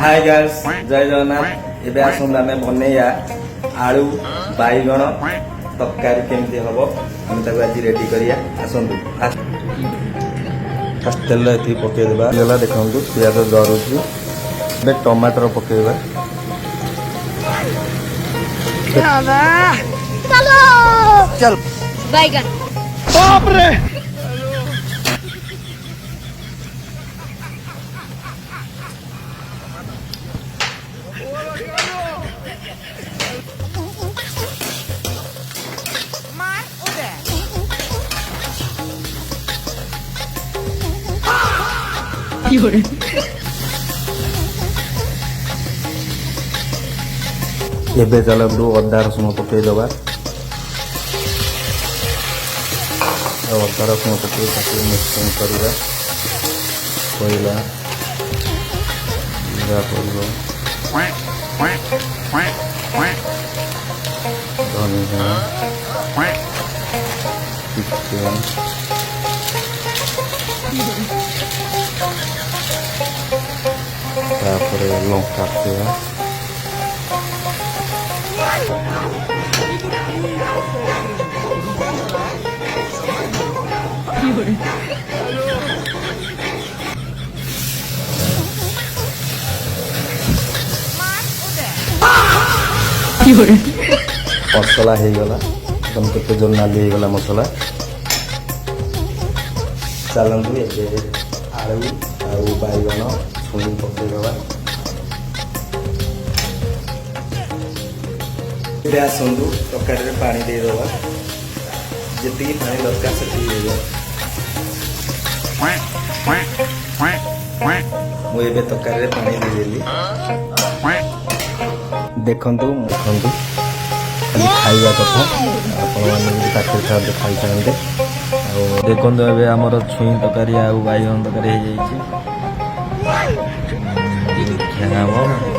hi guys जय जगन्नाथ एबे आसुन आमे बनेया आलू बाईगण तरकारी केमती हम आम आज रेडी करिया आसतु फास्ट तेल ये पकईदेवा गला देखु पिज जरूरी ए टमाटर पकईवा चल बैगन बाप रे एबे चलू अदा रसुण पकईदबा अदा रसुण पकई मिक्सिंग करवा कोयला जीरा पड़ो धनिया चिकेन तापरे लंका पेया मसला हो गला एकदम केते जोर नाली हो गला मसला चलतु ए आलू आउ बैगन छुई पकईदबा आसतु तरकारी पानी देदबा जी पानी दरकार से मुझे तरकारी पानी देदेली देखु मुखु खाली खाइबा कथा पाखे खाई देखु ए आमर छुई तरकारी आउ बैगन तरकारी हो जाए